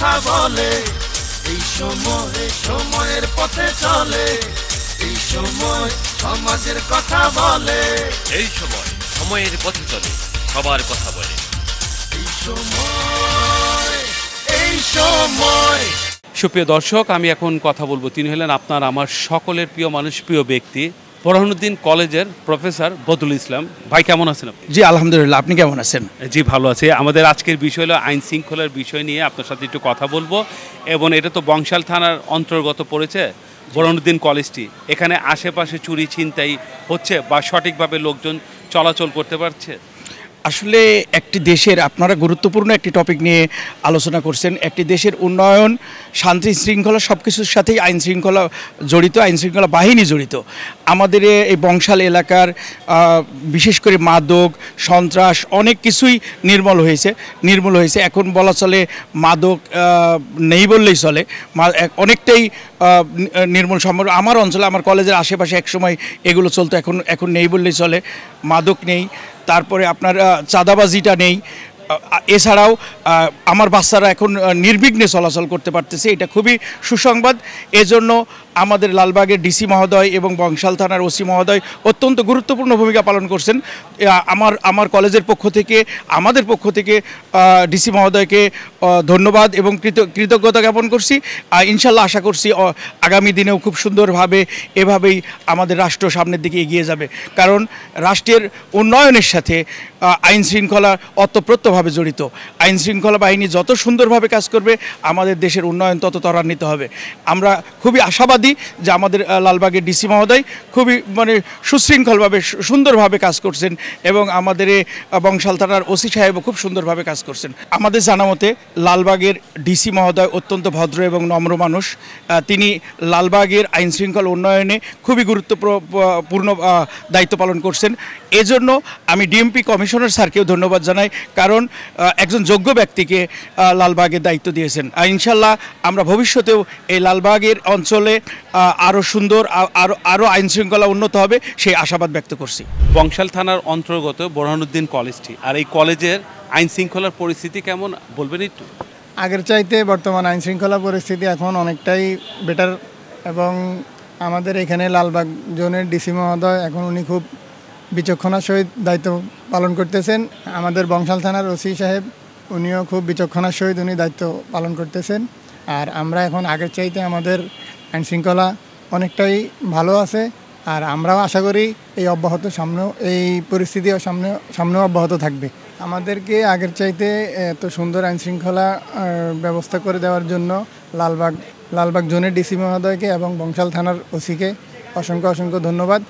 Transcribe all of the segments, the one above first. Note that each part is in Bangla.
কথা বলে, এই সময় সময়ের পথে চলে, এই সময় সমাজের কথা বলে, এই সময় সময়ের পথে চলে, সবার কথা বলে, এই সময়, এই সময়। সুপ্রিয় দর্শক, আমি এখন কথা বলবো, তিনি হলেন আপনার আমার সকলের প্রিয় মানুষ, প্রিয় ব্যক্তি, বোরহানুদ্দিন কলেজের প্রফেসর বদরুল ইসলাম। ভাই কেমন আছেন? জি আলহামদুলিল্লাহ, আপনি কেমন আছেন? জি ভালো আছি। আমাদের আজকের বিষয় হলো আইন শৃঙ্খলার বিষয় নিয়ে আপনার সাথে একটু কথা বলবো। এবং এটা তো বংশাল থানার অন্তর্গত পড়েছে বোরহানুদ্দিন কলেজটি। এখানে আশেপাশে চুরি ছিনতাই হচ্ছে বা সঠিকভাবে লোকজন চলাচল করতে পারছে? আসলে একটি দেশের, আপনারা গুরুত্বপূর্ণ একটি টপিক নিয়ে আলোচনা করছেন। একটি দেশের উন্নয়ন, শান্তি শৃঙ্খলা সব কিছুর সাথেই আইন শৃঙ্খলা জড়িত, আইন শৃঙ্খলা বাহিনী জড়িত। আমাদের এই বংশাল এলাকার বিশেষ করে মাদক, সন্ত্রাস অনেক কিছুই নির্মূল হয়েছে। এখন বলা চলে মাদক নেই বললেই চলে, অনেকটাই নির্মূল সম্ভব। আমার অঞ্চলে, আমার কলেজের আশেপাশে একসময় এগুলো চলতো, এখন নেই বললেই চলে। মাদক নেই, তারপরে আপনার চাঁদাবাজিটা নেই। এছাড়াও আমার বাচ্চারা এখন নির্বিঘ্নে চলাচল করতে পারতেছে, এটা খুবই সুসংবাদ। এজন্য আমাদের লালবাগের ডিসি মহোদয় এবং বংশাল থানার ওসি মহোদয় অত্যন্ত গুরুত্বপূর্ণ ভূমিকা পালন করছেন। আমার কলেজের পক্ষ থেকে, আমাদের পক্ষ থেকে ডিসি মহোদয়কে ধন্যবাদ এবং কৃতজ্ঞতা জ্ঞাপন করছি। ইনশাল্লাহ আশা করছি আগামী দিনেও খুব সুন্দরভাবে এভাবেই আমাদের রাষ্ট্র সামনের দিকে এগিয়ে যাবে। কারণ রাষ্ট্রের উন্নয়নের সাথে আইন শৃঙ্খলা ওতপ্রোতভাবে জড়িত। আইন শৃঙ্খলা বাহিনী যত সুন্দরভাবে কাজ করবে, আমাদের দেশের উন্নয়ন তত ত্বরান্বিত হবে। আমরা খুবই আশাবাদী যে আমাদের লালবাগের ডিসি মহোদয় খুবই সুশৃঙ্খলভাবে সুন্দরভাবে কাজ করছেন এবং আমাদের বংশাল থানার ওসি সাহেবও খুব সুন্দরভাবে কাজ করছেন। আমাদের জানা মতে লালবাগের ডিসি মহোদয় অত্যন্ত ভদ্র এবং নম্র মানুষ। তিনি লালবাগের আইন শৃঙ্খলা উন্নয়নে খুবই গুরুত্বপূর্ণ দায়িত্ব পালন করছেন। এজন্য আমি ডিএমপি কমিশনার স্যারকেও ধন্যবাদ জানাই, কারণ একজন যোগ্য ব্যক্তিকে লালবাগের দায়িত্ব দিয়েছেন। ইনশাল্লাহ আমরা ভবিষ্যতেও এই লালবাগের অঞ্চলে আরও সুন্দর, আরও আইন শৃঙ্খলা উন্নত হবে সেই আশাবাদ ব্যক্ত করছি। বংশাল থানার অন্তর্গত বোরহানুদ্দিন কলেজটি, আর এই কলেজের আইন শৃঙ্খলার পরিস্থিতি কেমন বলবেন একটু? আগের চাইতে বর্তমান আইন শৃঙ্খলা পরিস্থিতি এখন অনেকটাই বেটার এবং আমাদের এখানে লালবাগ জোনের ডিসি মহোদয় এখন উনি খুব বিচক্ষণার সহিত দায়িত্ব পালন করতেছেন। আমাদের বংশাল থানার ওসি সাহেব উনিও খুব বিচক্ষণার সহিত উনি দায়িত্ব পালন করতেছেন। আর আমরা এখন আগের চাইতে আমাদের আইন শৃঙ্খলা অনেকটাই ভালো আছে। আর আমরাও আশা করি এই পরিস্থিতি সামনেও অব্যাহত থাকবে। আমাদেরকে আগের চাইতে এত সুন্দর আইন শৃঙ্খলা ব্যবস্থা করে দেওয়ার জন্য লালবাগ জোনের ডিসি মহোদয়কে এবং বংশাল থানার ওসিকে অসংখ্য ধন্যবাদ।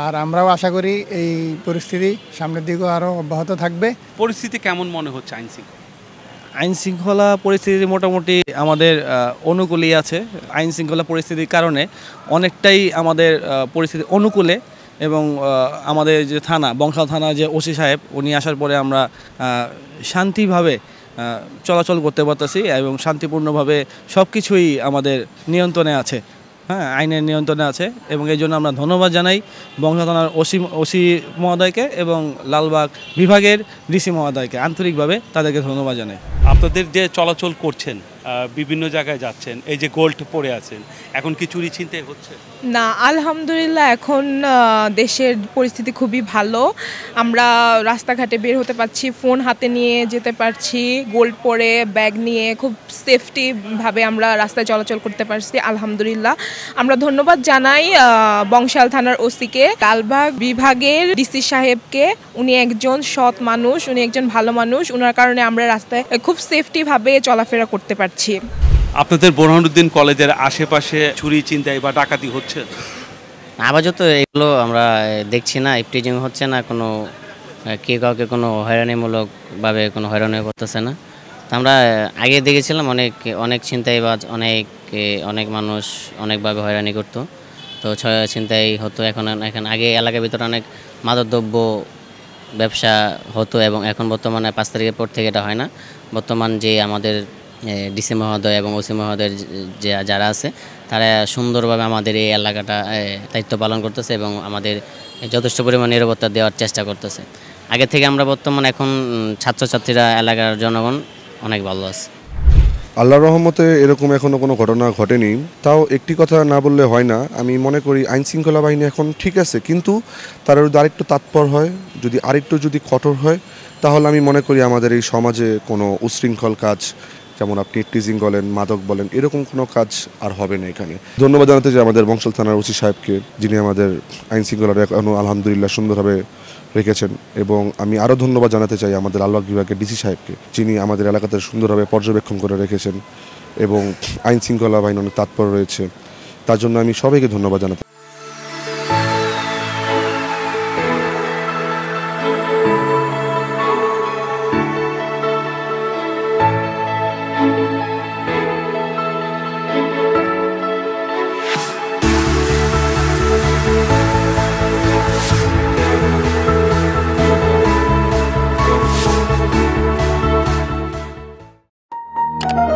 আর আমরাও আশা করি এই পরিস্থিতি সামনের দিকেও আরও অব্যাহত থাকবে। পরিস্থিতি কেমন মনে হচ্ছে আইন শৃঙ্খলা পরিস্থিতি মোটামুটি আমাদের অনুকূলেই আছে। আইন শৃঙ্খলা পরিস্থিতির কারণে অনেকটাই আমাদের পরিস্থিতি অনুকূলে এবং আমাদের যে থানা, বংশাল থানা যে ওসি সাহেব উনি আসার পরে আমরা শান্তিভাবে চলাচল করতে পারতেছি এবং শান্তিপূর্ণভাবে সব কিছুই আমাদের নিয়ন্ত্রণে আছে। হ্যাঁ, আইনের নিয়ন্ত্রণে আছে এবং এই জন্য আমরা ধন্যবাদ জানাই বংশাল থানার ওসি মহোদয়কে এবং লালবাগ বিভাগের ডিসি মহোদয়কে, আন্তরিকভাবে তাদেরকে ধন্যবাদ জানাই। আপনাদের যে চলাচল করছেন, বিভিন্ন জায়গায় যাচ্ছেন, এই যে গোল্ড পরে আছেন, এখন কি চুরি ছিনতাই হচ্ছে? না, আলহামদুলিল্লাহ এখন দেশের পরিস্থিতি খুবই ভালো। আমরা রাস্তাঘাটে বের হতে পারছি, ফোন হাতে নিয়ে যেতে পারছি, গোল্ড পরে ব্যাগ নিয়ে খুব সেফটিভাবে আমরা রাস্তায় চলাচল করতে পারছি আলহামদুলিল্লাহ। আমরা ধন্যবাদ জানাই বংশাল থানার ওসিকে, লালবাগ বিভাগের ডিসি সাহেবকে। উনি একজন সৎ মানুষ, উনি একজন ভালো মানুষ, ওনার কারণে আমরা রাস্তায় খুব সেফটিভাবে চলাফেরা করতে পারছি। আপনাদের বোরহানুদ্দিন কলেজের আশেপাশে চুরি ছিনতাই বা ডাকাতি হচ্ছে? আপাতত এগুলো আমরা দেখছি না, ইফটিজিং হচ্ছে না, কোনো কাউকে কোনো হয়রানিমূলকভাবে কোনো হয়রানি করতেছে না। আমরা আগে দেখেছিলাম অনেক ছিনতাইবাজ, অনেক মানুষ অনেকভাবে হয়রানি করতো, তো ছিনতাই হতো। এখন আগে এলাকার ভিতরে অনেক মাদকদ্রব্য ব্যবসা হতো এবং এখন বর্তমানে 5 তারিখের পর থেকে এটা হয় না। বর্তমান যে আমাদের ডিসি মহোদয় এবং ওসি মহোদয়ের যারা আছে তারা সুন্দরভাবে আমাদের এই এলাকাটা দায়িত্ব পালন করতেছে এবং আমাদের যথেষ্ট পরিমাণ নিরাপত্তা দেওয়ার চেষ্টা করতেছে। আগে থেকে আমরা বর্তমানে এখন ছাত্রছাত্রীরা, এলাকার জনগণ অনেক ভালো আছে। আল্লাহর রহমতে এরকম এখনও কোনো ঘটনা ঘটেনি। তাও একটি কথা না বললে হয় না, আমি মনে করি আইন শৃঙ্খলা বাহিনী এখন ঠিক আছে, কিন্তু তারা যদি আরেকটু তৎপর হয়, যদি আরেকটু যদি কঠোর হয়, তাহলে আমি মনে করি আমাদের এই সমাজে কোনো উচ্ছৃঙ্খল কাজ, যেমন আপনি টিজিং বলেন, মাদক বলেন, এরকম কোনো কাজ আর হবে না এখানে। ধন্যবাদ জানাতে চাই আমাদের বংশাল থানার ওসি সাহেবকে, যিনি আমাদের আইন শৃঙ্খলাটা এখনও আলহামদুলিল্লাহ সুন্দরভাবে রেখেছেন। এবং আমি আরও ধন্যবাদ জানাতে চাই আমাদের আলবাগ বিভাগের ডিসি সাহেবকে, যিনি আমাদের এলাকাতে সুন্দরভাবে পর্যবেক্ষণ করে রেখেছেন এবং আইন শৃঙ্খলা বাহিনী অনেক তৎপর রয়েছে। তার জন্য আমি সবাইকে ধন্যবাদ জানাতে you.